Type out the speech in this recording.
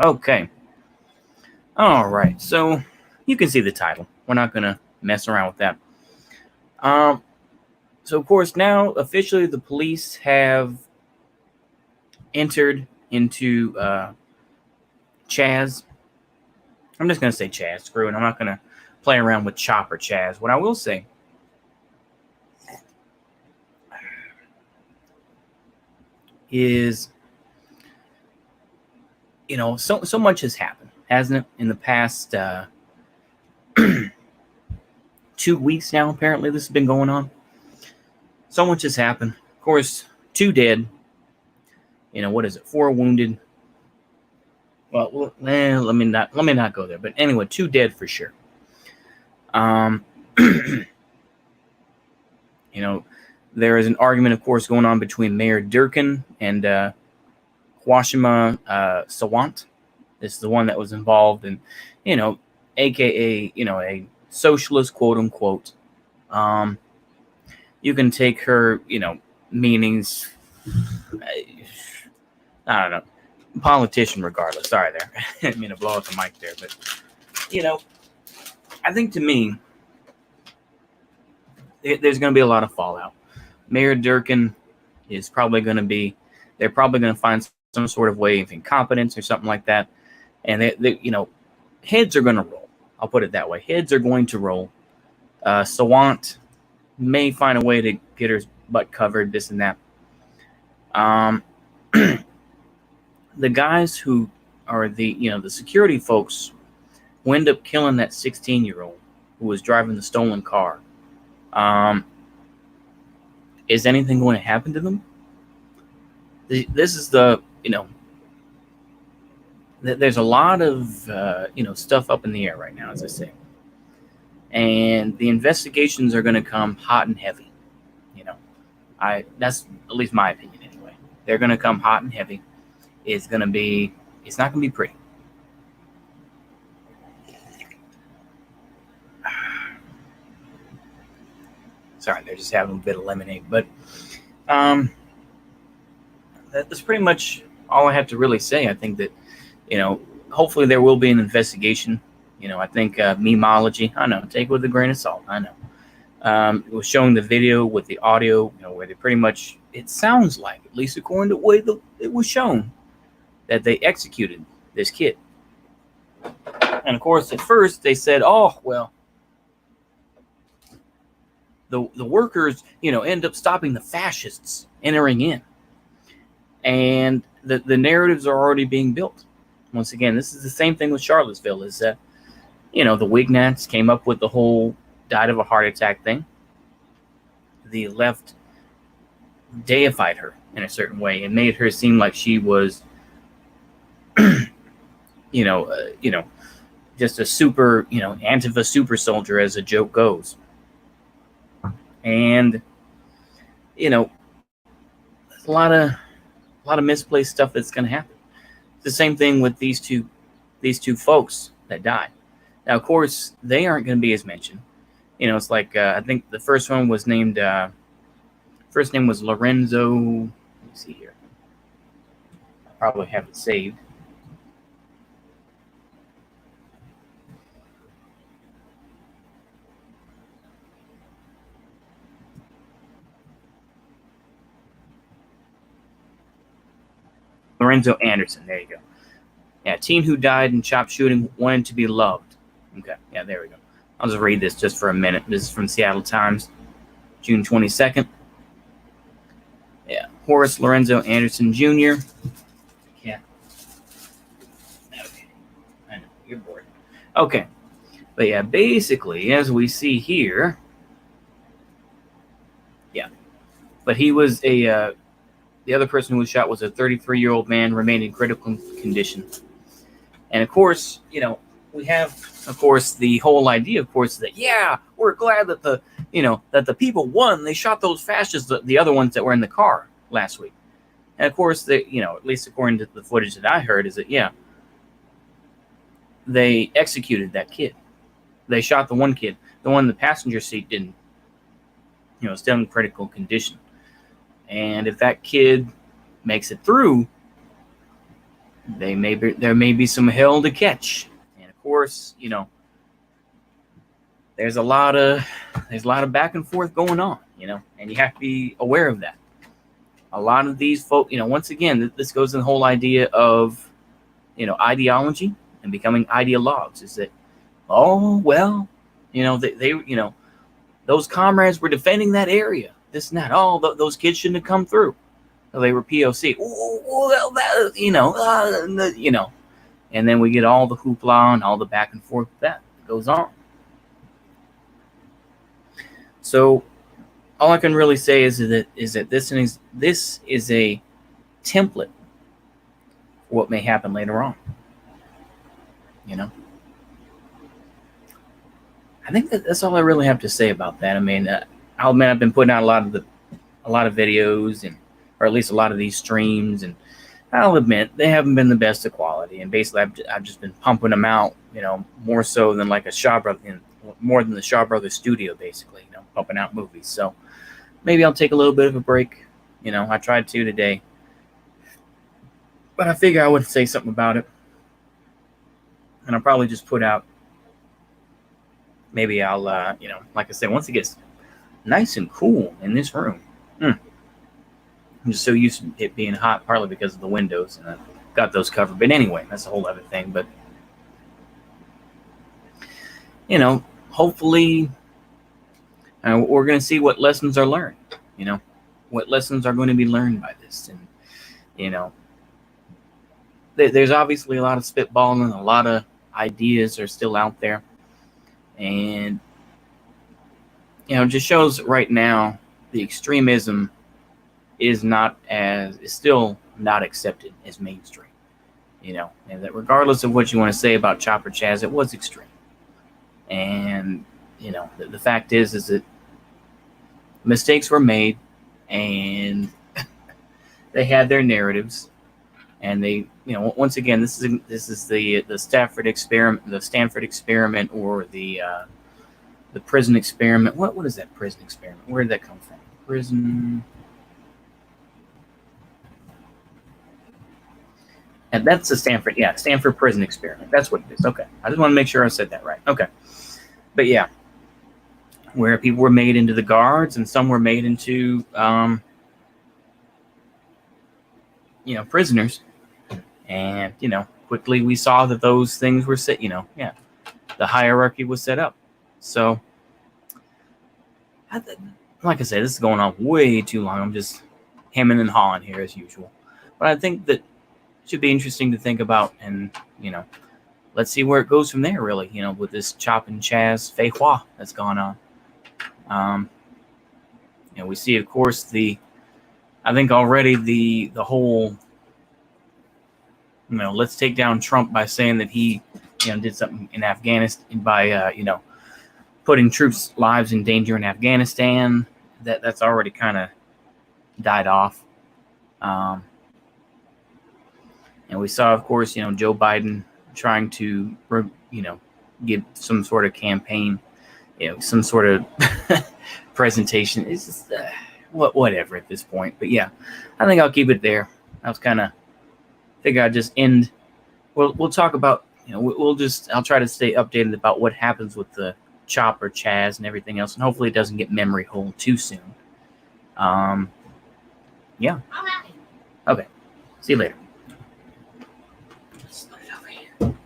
Okay. All right. So you can see the title. We're not gonna mess around with that. Um. So of course now officially the police have entered into CHAZ. I'm just gonna say CHAZ. Screw it. I'm not gonna play around with CHOP or CHAZ. What I will say is, so much has happened, hasn't it, in the past 2 weeks now? Apparently, this has been going on. So much has happened. Of course, 2 dead. What is it? 4 wounded. Well, let me not go there. But anyway, 2 dead for sure. There is an argument, of course, going on between Mayor Durkin and Washima Sawant. This is the one that was involved in, aka, a socialist, quote unquote. You can take her, meanings. I don't know. Politician, regardless. Sorry there. I didn't mean to blow out the mic there. But, I think to me, there's going to be a lot of fallout. Mayor Durkin is probably going to be, they're probably going to find some sort of way of incompetence or something like that. And, heads are going to roll. I'll put it that way. Heads are going to roll. Sawant may find a way to get her butt covered, this and that. The guys who are the security folks who end up killing that 16-year-old who was driving the stolen car. Is anything going to happen to them? This is there's a lot of stuff up in the air right now, as I say, and the investigations are going to come hot and heavy. That's at least my opinion anyway. They're going to come hot and heavy. It's not going to be pretty. Sorry, they're just having a bit of lemonade. But that's pretty much all I have to really say. I think that, hopefully there will be an investigation. I think memeology, I know, take it with a grain of salt. I know. It was showing the video with the audio, where they pretty much, it sounds like, at least according to the way it was shown, that they executed this kid. And of course, at first they said, oh, well, the workers, end up stopping the fascists entering in. And the narratives are already being built. Once again, this is the same thing with Charlottesville, is that, the Wignats came up with the whole died of a heart attack thing. The left deified her in a certain way and made her seem like she was, just a super, Antifa super soldier, as a joke goes. And, there's a lot of misplaced stuff that's going to happen. It's the same thing with these two folks that died. Now, of course, they aren't going to be as mentioned. It's like, I think the first one was named, first name was Lorenzo. Let me see here. I probably have it saved. Lorenzo Anderson. There you go. Yeah, teen who died in CHOP shooting wanted to be loved. Okay, yeah, there we go. I'll just read this just for a minute. This is from Seattle Times, June 22nd. Yeah, Horace Lorenzo Anderson Jr. Yeah. Okay. I know, you're bored. Okay. But yeah, basically, as we see here, yeah. But he was the other person who was shot was a 33-year-old man, remained in critical condition. And of course, we have, of course, the whole idea, of course, that, yeah, we're glad that that the people won. They shot those fascists, the other ones that were in the car last week. And of course, at least according to the footage that I heard, is that, yeah, they executed that kid. They shot the one kid. The one in the passenger seat didn't, still in critical condition. And if that kid makes it through, there may be some hell to catch, and of course, there's a lot of back and forth going on, and you have to be aware of that. A lot of these folk, once again, this goes to the whole idea of, ideology and becoming ideologues. Is that, oh well, they those comrades were defending that area, this and that. Oh, those kids shouldn't have come through. They were POC. Well, and then we get all the hoopla and all the back and forth that goes on. So all I can really say is that this is a template for what may happen later on. I think that's all I really have to say about that. I mean, I'll admit I've been putting out a lot of videos, or at least a lot of these streams, and I'll admit they haven't been the best of quality. And basically, I've just been pumping them out, more so than like more than the Shaw Brothers studio, basically, pumping out movies. So maybe I'll take a little bit of a break. I tried to today, but I figure I would say something about it, and I'll probably just put out. Maybe I'll, like I said, once it gets nice and cool in this room. I'm just so used to it being hot, partly because of the windows, and I've got those covered. But anyway, that's a whole other thing. But, hopefully we're going to see what lessons are learned, what lessons are going to be learned by this. And, there's obviously a lot of spitballing, a lot of ideas are still out there. And, it just shows right now the extremism is still not accepted as mainstream, and that regardless of what you want to say about Chopper CHAZ, it was extreme. And, the fact is that mistakes were made, and they had their narratives, and they, once again, this is the Stanford experiment, or the prison experiment. What is that prison experiment? Where did that come from? Prison. And that's the Stanford prison experiment. That's what it is. Okay. I just want to make sure I said that right. Okay. But yeah, where people were made into the guards, and some were made into, prisoners. And, quickly we saw that those things were set, the hierarchy was set up. So, like I said, this is going on way too long. I'm just hemming and hawing here as usual. But I think that it should be interesting to think about, and, let's see where it goes from there, really, with this Chop and Chaz fei hua that's gone on. We see, of course, I think already the whole, let's take down Trump by saying that he, did something in Afghanistan by, putting troops' lives in danger in Afghanistan. That's already kind of died off. And we saw, of course, Joe Biden trying to, give some sort of campaign, some sort of presentation. It's just whatever at this point. But yeah, I think I'll keep it there. I was kind of figure I'd just end. We'll talk about, I'll try to stay updated about what happens with the Chop or CHAZ and everything else, and hopefully it doesn't get memory hole too soon. Yeah. Okay. See you later.